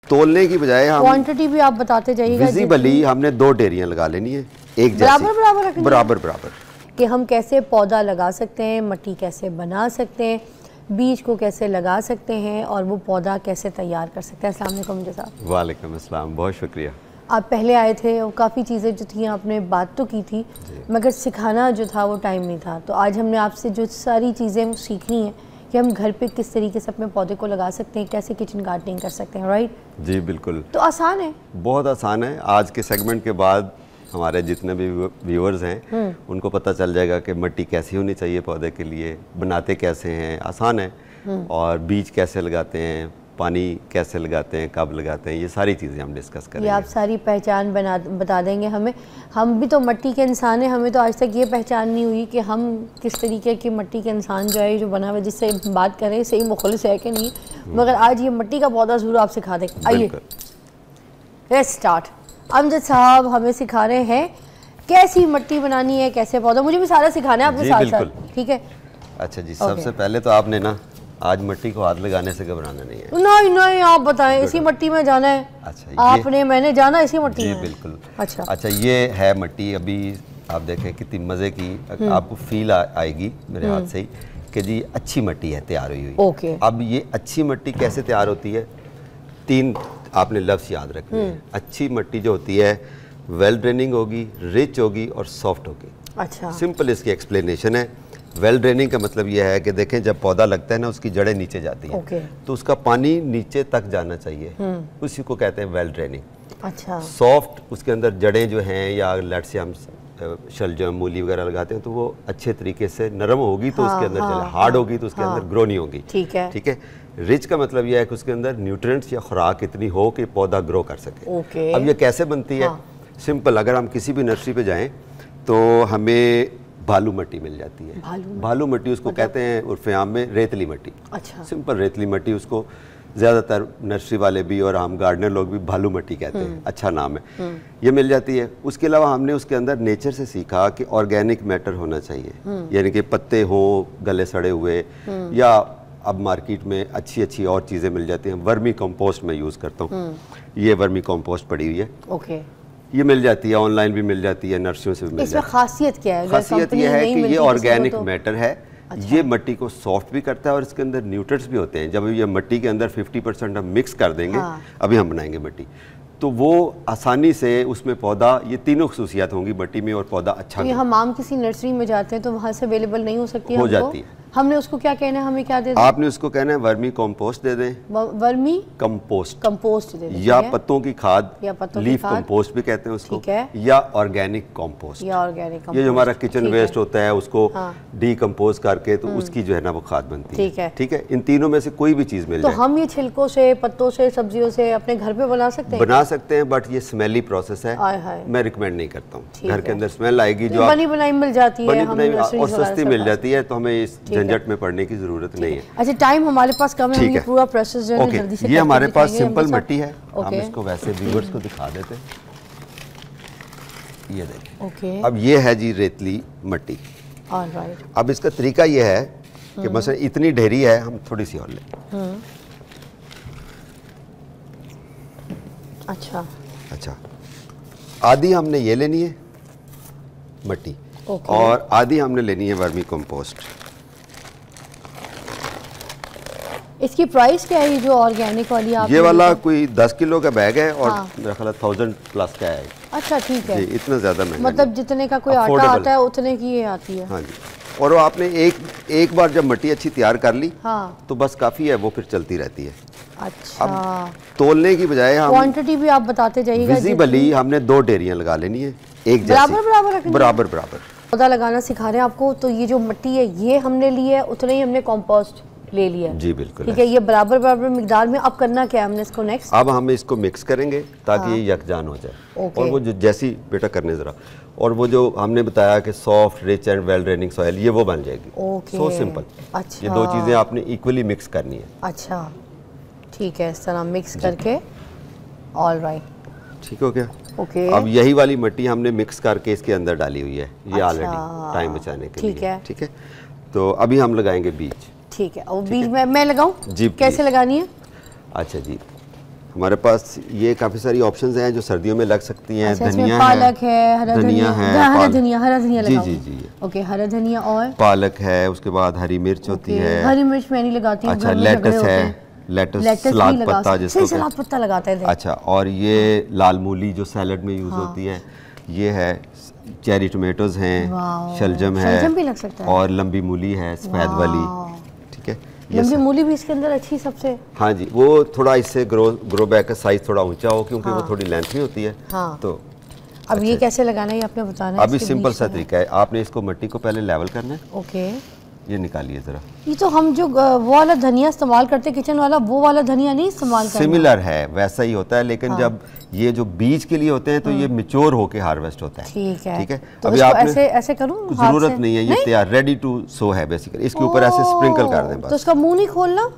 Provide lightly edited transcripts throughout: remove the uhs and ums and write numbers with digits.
तोलने की बजाय हम क्वांटिटी भी आप बताते जाइएगा। विजिबली हमने 2 ढेरियां लगा लेनी है, एक बराबर बराबर रखनी है? बराबर बराबर। कि हम कैसे पौधा लगा सकते हैं, मट्टी कैसे बना सकते हैं, बीज को कैसे लगा सकते हैं और वो पौधा कैसे तैयार कर सकते हैं। अस्सलाम वालेकुम मुझे साहब। वालेकुम अस्सलाम, बहुत शुक्रिया। आप पहले आए थे और काफ़ी चीज़ें जो थी आपने बात तो की थी, मगर सिखाना जो था वो टाइम नहीं था। तो आज हमने आपसे जो सारी चीज़ें सीखनी हैं कि हम घर पे किस तरीके से अपने पौधे को लगा सकते हैं, कैसे किचन गार्डनिंग कर सकते हैं। राइट जी बिल्कुल, तो आसान है, बहुत आसान है। आज के सेगमेंट के बाद हमारे जितने भी व्यूअर्स हैं उनको पता चल जाएगा कि मिट्टी कैसी होनी चाहिए पौधे के लिए, बनाते कैसे हैं, आसान है, और बीज कैसे लगाते हैं, पानी कैसे लगाते हैं, कब लगाते हैं, ये सारी चीज़ें हम डिस्कस करेंगे। ये आप सारी पहचान बता देंगे हमें। हम भी तो मिट्टी के इंसान हैं, हमें तो आज तक ये पहचान नहीं हुई कि हम किस तरीके की मिट्टी के इंसान जो है जो बना हुआ जिससे बात करें सही मुखलिस है कि नहीं, मगर आज ये मिट्टी का पौधा ज़रूर आप सिखा दें। आइए लेट्स स्टार्ट। अमजद साहब हमें सिखा रहे हैं कैसी मिट्टी बनानी है, कैसे पौधा, मुझे भी सारा सिखाना है आपके साथ साथ, ठीक है? अच्छा जी, सबसे पहले तो आपने ना आज मिट्टी को हाथ लगाने से घबराना नहीं है। नहीं नहीं, आप बताएं, इसी मिट्टी में जाना है। अच्छा, आपने मैंने जाना इसी मिट्टी में? जी बिल्कुल। अच्छा, ये है मिट्टी। अभी आप देखें कितनी मज़े की आपको फील आएगी मेरे हाथ से ही कि जी अच्छी मिट्टी है तैयार हुई हुई। ओके। अब ये अच्छी मिट्टी कैसे तैयार होती है, 3 आपने लफ्ज़ याद रखने हैं। अच्छी मिट्टी जो होती है वेल ड्रेनिंग होगी, रिच होगी और सॉफ्ट होगी। अच्छा, सिंपल इसकी एक्सप्लेनेशन है। वेल ड्रेनिंग का मतलब यह है कि देखें जब पौधा लगता है ना उसकी जड़ें नीचे जाती हैं, तो उसका पानी नीचे तक जाना चाहिए, उसी को कहते हैं वेल ड्रेनिंग। अच्छा। सॉफ्ट, उसके अंदर जड़ें जो हैं या लेट से हम शलजम मूली वगैरह लगाते हैं तो वो अच्छे तरीके से नरम होगी तो उसके अंदर चले, हार्ड होगी तो उसके अंदर ग्रो नहीं होगी। ठीक है, ठीक है। रिच का मतलब यह है कि उसके अंदर न्यूट्रिएंट्स या खुराक इतनी हो कि पौधा ग्रो कर सके। अब ये कैसे बनती है? सिंपल, अगर हम किसी भी नर्सरी पे जाएं तो हमें बालू मिट्टी मिल जाती है। बालू मिट्टी उसको कहते हैं उर्फ़े आम में रेतली मिट्टी। अच्छा। सिंपल रेतली मिट्टी, उसको ज़्यादातर नर्सरी वाले भी और हम गार्डनर लोग भी बालू मिट्टी कहते हैं, अच्छा नाम है। ये मिल जाती है। उसके अलावा हमने उसके अंदर नेचर से सीखा कि ऑर्गेनिक मैटर होना चाहिए, यानी कि पत्ते हों गले सड़े हुए, या अब मार्केट में अच्छी अच्छी और चीज़ें मिल जाती हैं। वर्मी कंपोस्ट मैं यूज़ करता हूँ, ये वर्मी कंपोस्ट पड़ी हुई है। ओके। ये मिल जाती है, ऑनलाइन भी मिल जाती है, नर्सरियों से भी मिल जाती है। इसमें खासियत क्या है? खासियत ये है कि ये ऑर्गेनिक मैटर है। अच्छा। ये मिट्टी को सॉफ्ट भी करता है और इसके अंदर न्यूट्रिएंट्स भी होते हैं। जब ये मिट्टी के अंदर 50% हम मिक्स कर देंगे, अभी हम बनाएंगे मिट्टी, तो वो आसानी से उसमें पौधा, ये तीनों खसूसियात होंगी मिट्टी में और पौधा अच्छा। तो हम आम किसी नर्सरी में जाते हैं तो वहाँ से अवेलेबल नहीं हो सकती? हो जाती है। हमने उसको क्या कहना है, हमें क्या दे दें? आपने उसको कहना है वर्मी कंपोस्ट दे दें, वर्मी कंपोस्ट दे दें, या पत्तों की खाद, या पत्तों की लीफ खाद, कंपोस्ट भी कहते हैं उसको, ठीक है, या ऑर्गेनिक कंपोस्ट। ये जो हमारा किचन वेस्ट होता है उसको डीकंपोज करके तो उसकी जो है ना वो खाद बनती है। ठीक है। इन तीनों में से कोई भी चीज़ मिल जाए तो हम ये छिलकों से, पत्तों से, सब्जियों से अपने घर पे बना सकते हैं? बना सकते हैं, बट ये स्मेली प्रोसेस है, मैं रिकमेंड नहीं करता हूँ। घर के अंदर स्मेल आएगी, जो बनी बनाई मिल जाती है और सस्ती मिल जाती है, तो हमें इस झंझट में पड़ने की जरूरत नहीं है। अच्छा, टाइम हमारे पास कम है, हम ये पूरा प्रोसेस जो है जल्दी से। ये हमारे पास सिंपल मिट्टी है, हम इसको वैसे व्यूअर्स को दिखा देते हैं। ये देखिए, अब ये है जी रेतली मिट्टी। ऑलराइट। अब इसका तरीका ये है कि मसलन इतनी ढेरी है, हम थोड़ी सी और लें। अच्छा, आधी हमने ये लेनी है मिट्टी, और आधी हमने लेनी है वर्मी कंपोस्ट। इसकी प्राइस क्या है जो ऑर्गेनिक वाली? आप ये वाला कोई 10 किलो का बैग है और मेरा ख्याल 1000 प्लस का है। अच्छा, ठीक है, इतना ज़्यादा महंगा मतलब जितने का कोई आटा आता है उतने की ये आती है। हाँ जी। और वो आपने एक बार जब मिट्टी अच्छी तैयार कर ली, तो बस काफ़ी है, वो फिर चलती रहती है। अच्छा। अब तोलने की बजाय हम क्वांटिटी भी आप बताते जाइएगा। विजिबली हमने 2 ढेरियां लगा लेनी है, एक बराबर बराबर। पौधा लगाना सिखा रहे हैं आपको। तो ये जो मिट्टी है ये हमने ली है, उतना ही हमने कंपोस्ट ले लिया। जी बिल्कुल, ठीक है। ये बराबर बराबर मिकदार में। अब करना क्या है हमने इसको नेक्स्ट? अब हम इसको मिक्स करेंगे ताकि ये यकजान हो जाए। और वो जो जैसी बेटा करने ज़रा, और वो जो हमने बताया कि soft, rich and well draining soil, ये वो बन जाएगी। So simple. अच्छा, ये 2 चीज़ें आपने इक्वली मिक्स करनी है। अच्छा, ठीक है, इस तरह मिक्स करके। ऑलराइट, ठीक हो गया। ओके। अब यही वाली मिट्टी हमने मिक्स करके इसके अंदर डाली हुई है, ये ऑलरेडी टाइम बचाने के लिए। ठीक है। तो अभी हम लगाएंगे बीज। ठीक है। और बीज मैं लगाऊं जी? कैसे लगानी है? अच्छा जी, हमारे पास ये काफ़ी सारी ऑप्शंस हैं जो सर्दियों में लग सकती हैं। अच्छा, धनिया पालक है, हरा धनिया है, हरा धनिया जी जी जी। ओके, हरा धनिया और पालक है, उसके बाद हरी मिर्च होती है। हरी मिर्च मैं नहीं लगाती हूँ। अच्छा, लेटस है, लेटस सलाद पत्ता जिसको सलाद पत्ता लगाते हैं। अच्छा, और ये लाल मूली जो सैलड में यूज़ होती है, ये है। चेरी टोमेटोज हैं, शलजम है, शलजम भी लग सकता है, और लंबी मूली है सफ़ेद वाली। ठीक है, लंबी मूली भी इसके अंदर अच्छी सबसे। हाँ जी, वो थोड़ा इससे ग्रो बैग का साइज थोड़ा ऊंचा हो, क्योंकि वो थोड़ी लेंथ में होती है। तो अब ये कैसे लगाना है आपने बताना है। अभी सिंपल सा तरीका है, आपने इसको मिट्टी को पहले लेवल करना है। ओके, ये निकालिए ज़रा। ये तो हम जो वो वाला धनिया इस्तेमाल करते हैं किचन वाला, वो वाला धनिया नहीं इस्तेमाल करना। सिमिलर है, वैसा ही होता है, लेकिन जब ये जो बीज के लिए होते हैं तो ये मैच्योर होके हार्वेस्ट होता है। ठीक है, ठीक है। तो अभी आपने ऐसे करूं, जरूरत नहीं है, ये तैयार रेडी टू सो है बेसिकली। इसके ऊपर ऐसे स्प्रिंकल कर दें बस। तो इसका मुंह नहीं खोलना,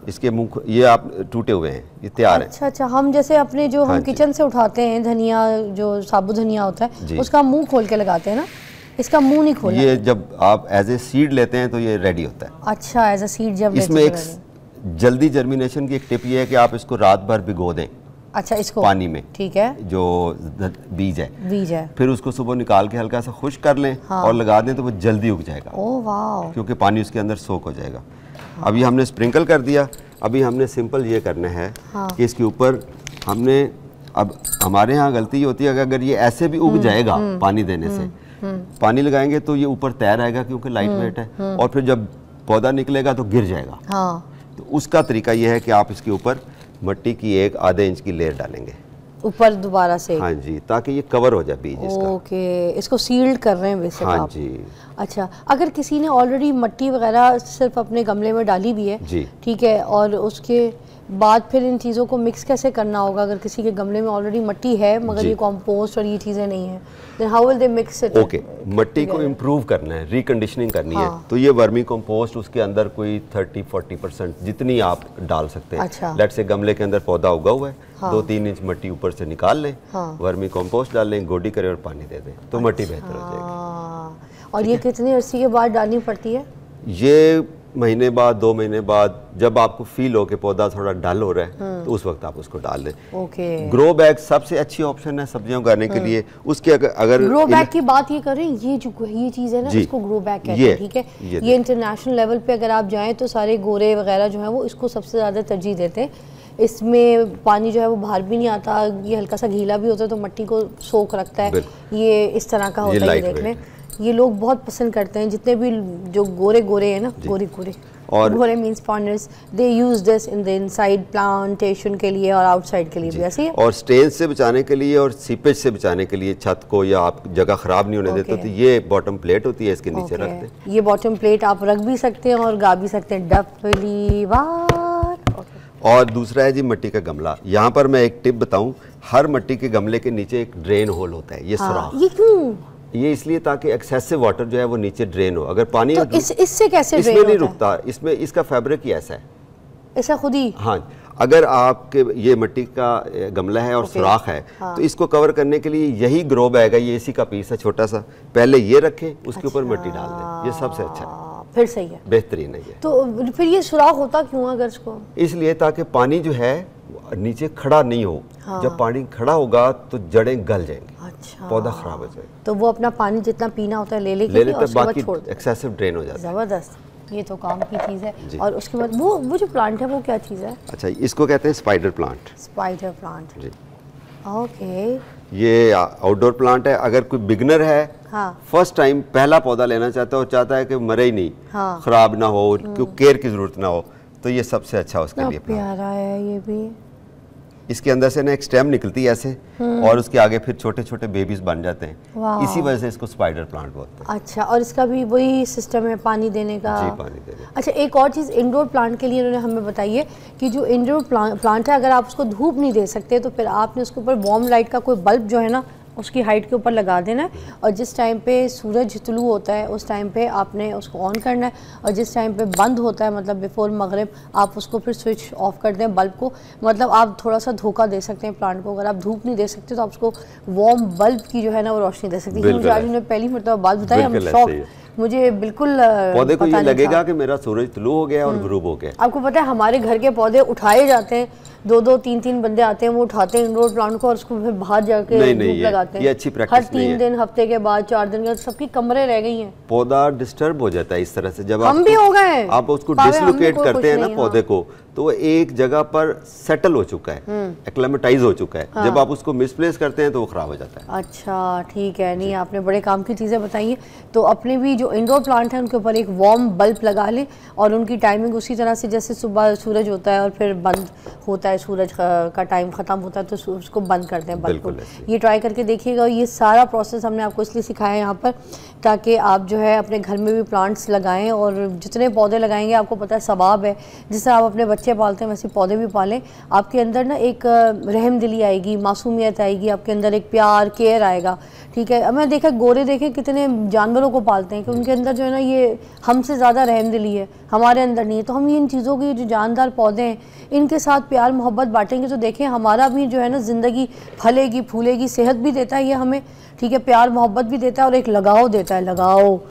इसके मुंह ये आप टूटे हुए हैं, ये तैयार है। अच्छा अच्छा, हम जैसे अपने जो हम किचन से उठाते हैं धनिया, जो साबुत धनिया होता है, उसका मुंह खोल के लगाते हैं ना, इसका मुंह नहीं खोलना। ये जब आप एज ए सीड लेते हैं तो ये रेडी होता है। अच्छा, एज ए सीड जब इसमें एक जल्दी जर्मिनेशन की एक टिप ये है कि आप इसको रात भर भिगो दें। अच्छा, इसको पानी में, ठीक है, जो बीज है, फिर उसको सुबह निकाल के हल्का सा खुश्क कर लें और लगा दें तो वो जल्दी उग जाएगा। ओह वाह, क्योंकि पानी उसके अंदर सोक हो जाएगा। अभी हमने स्प्रिंकल कर दिया। अभी हमने सिंपल ये करना है कि इसके ऊपर हमने, अब हमारे यहाँ गलती ये होती है कि अगर ये ऐसे भी उग जाएगा पानी देने से, पानी लगाएंगे तो ये ऊपर तैर आएगा क्योंकि लाइट वेट है, और फिर जब पौधा निकलेगा तो गिर जाएगा। तो उसका तरीका ये है कि आप इसके ऊपर मिट्टी की एक आधे इंच की लेयर डालेंगे ऊपर दोबारा से। हाँ जी, ताकि ये कवर हो जाए बीज इसका। ओके, इसको सील्ड कर रहे हैं वैसे हाँ आप। जी। अच्छा, अगर किसी ने ऑलरेडी मिट्टी वगैरह सिर्फ अपने गमले में डाली भी है जी, ठीक है, और उसके बाद फिर इन चीज़ों को मिक्स कैसे करना होगा? अगर किसी के गमले में ऑलरेडी मिट्टी है मगर ये कंपोस्ट और ये चीज़ें नहीं है, then how will they mix it? Okay, मिट्टी को इम्प्रूव करना है, रिकंडीशनिंग करनी है, तो ये वर्मी कंपोस्ट उसके अंदर कोई 30-40% जितनी आप डाल सकते हैं। अच्छा। लेट से गमले के अंदर पौधा उगा हुआ है, 2-3 इंच मिट्टी ऊपर से निकाल लें, वर्मी कंपोस्ट डाल लें, गोडी करें और पानी दे दें, तो मिट्टी बेहतर हो जाएगी। और ये कितनी अर्सी के बाद डालनी पड़ती है? ये महीने बाद, 2 महीने बाद, जब आपको फील हो कि पौधा थोड़ा डल हो रहा है तो उस वक्त आप उसको डाल दें। ओके, ग्रो बैग सबसे अच्छी ऑप्शन है सब्जियां उगाने के लिए। उसके अगर ग्रो बैग की बात ये करें, ये जो ये चीज़ है ना, इसको ग्रो बैग कहते हैं। ठीक है, ये इंटरनेशनल लेवल पे अगर आप जाएं तो सारे गोरे वगैरह जो है वो इसको सबसे ज़्यादा तरजीह देते हैं। इसमें पानी जो है वो बाहर भी नहीं आता, ये हल्का सा गीला भी होता है तो मिट्टी को सोख रखता है। ये इस तरह का होता है, देख लें, ये लोग बहुत पसंद करते हैं, जितने भी जो गोरे हैं ना, गोरे और गोरे means foreigners, they use this in the inside plantation के लिए और आउटसाइड के लिए भी ऐसे ही है। और स्टेन से बचाने के लिए और सीपेज से बचाने के लिए छत को या आप जगह खराब नहीं होने देते तो ये बॉटम प्लेट होती है, इसके नीचे रख दें। ये बॉटम प्लेट आप रख भी सकते हैं और गा भी सकते हैं, डफली वार। और दूसरा है जी मिट्टी का गमला। यहाँ पर मैं एक टिप बताऊं, हर मिट्टी के गमले के नीचे एक ड्रेन होल होता है, ये सुराख। ये क्यों? ये इसलिए ताकि एक्सेसिव वाटर जो है वो नीचे ड्रेन हो। अगर पानी तो इससे कैसे इसमें नहीं रुकता, इसमें इसका फैब्रिक ही ऐसा है, ऐसा खुद ही। हाँ, अगर आपके ये मिट्टी का गमला है और सुराख है तो इसको कवर करने के लिए यही ग्रो बैग है, ये इसी का पीस है छोटा सा, पहले ये रखें, उसके ऊपर मिट्टी डाल दें, ये सबसे अच्छा है, फिर सही है, बेहतरीन है ये। तो फिर ये सुराख होता क्यों अगर इसको? इसलिए ताकि पानी जो है नीचे खड़ा नहीं हो। जब पानी खड़ा होगा तो जड़ें गल जाएंगी, अच्छा, पौधा खराब हो जाएगा। तो वो अपना पानी जितना पीना होता है ले लेते हैं, बाकी एक्सेसिव ड्रेन हो जाता है। जबरदस्त, ये तो काम की चीज़ है। और उसके बाद वो जो प्लांट है वो क्या चीज़ है? अच्छा, इसको कहते हैं स्पाइडर प्लांट। स्पाइडर प्लांट जी, ओके। ये आउटडोर प्लांट है। अगर कोई बिगनर है, फर्स्ट टाइम पहला पौधा लेना चाहता है और चाहता है कि मरे ही नहीं, खराब ना हो, केयर की जरूरत ना हो, तो ये सबसे अच्छा उसके लिए प्यारा है ये भी। इसके अंदर से ना एक स्टेम निकलती है ऐसे, और उसके आगे फिर छोटे छोटे बेबीज बन जाते हैं, इसी वजह से इसको स्पाइडर प्लांट बोलते हैं। अच्छा, और इसका भी वही सिस्टम है पानी देने का? जी, पानी देने। अच्छा, एक और चीज़ इंडोर प्लांट के लिए उन्होंने हमें बताई है कि जो इंडोर प्लांट है, अगर आप उसको धूप नहीं दे सकते तो फिर आपने उसके ऊपर वार्म लाइट का कोई बल्ब जो है ना उसकी हाइट के ऊपर लगा देना है, और जिस टाइम पे सूरज तुलू होता है उस टाइम पे आपने उसको ऑन करना है, और जिस टाइम पे बंद होता है मतलब बिफोर मगरिब आप उसको फिर स्विच ऑफ कर दें बल्ब को। मतलब आप थोड़ा सा धोखा दे सकते हैं प्लांट को, अगर आप धूप नहीं दे सकते तो आप उसको वार्म बल्ब की जो है ना वो रोशनी दे सकते हैं। मुझे आज उन्होंने पहली मतलब बात बताई, हम शौक, मुझे बिल्कुल पौधे को ये लगेगा कि मेरा सूरज तुलू हो गया और गुरूब हो गया। आपको पता है हमारे घर के पौधे उठाए जाते हैं 2-2, 3-3 बंदे आते हैं, वो उठाते हैं इंडोर प्लांट को और उसको फिर बाहर जाके धूप लगाते हैं। ये अच्छी प्रैक्टिस नहीं है। हर 3 दिन, हफ्ते के बाद 4 दिन के सबकी कमरे रह गई हैं। पौधा डिस्टर्ब हो जाता है इस तरह से, जब हम भी हो गए, आप उसको डिसलोकेट करते हैं ना पौधे को, तो वो एक जगह पर सेटल हो चुका है, एक्लेमेटाइज हो चुका है। जब आप उसको मिसप्लेस करते हैं तो वो खराब हो जाता है। अच्छा ठीक है, नहीं आपने बड़े काम की चीज़ें बताई हैं। तो अपने भी जो इंडोर प्लांट हैं उनके ऊपर एक वार्म बल्ब लगा लें और उनकी टाइमिंग उसी तरह से जैसे सुबह सूरज होता है और फिर बंद होता है, सूरज का टाइम ख़त्म होता है तो उसको बंद कर दें बल्ब को। ये ट्राई करके देखिएगा। ये सारा प्रोसेस हमने आपको इसलिए सिखाया है यहाँ पर ताकि आप जो है अपने घर में भी प्लांट्स लगाएं और जितने पौधे लगाएंगे आपको पता है सवाब है। जिस तरह आप अपने बच्चे पालते हैं वैसे पौधे भी पालें। आपके अंदर ना एक रहमदिली आएगी, मासूमियत आएगी, आपके अंदर एक प्यार केयर आएगा। ठीक है, अब मैं देखा गोरे देखें कितने जानवरों को पालते हैं कि उनके अंदर जो है ना ये हमसे ज़्यादा रहमदिली है, हमारे अंदर नहीं है। तो हम इन चीज़ों की जो जानदार पौधे हैं इनके साथ प्यार मोहब्बत बांटेंगे तो देखें हमारा भी जो है ना ज़िंदगी फलेगी फूलेगी, सेहत भी देता है ये हमें, ठीक है, प्यार मोहब्बत भी देता है और एक लगाव देता है, लगाव।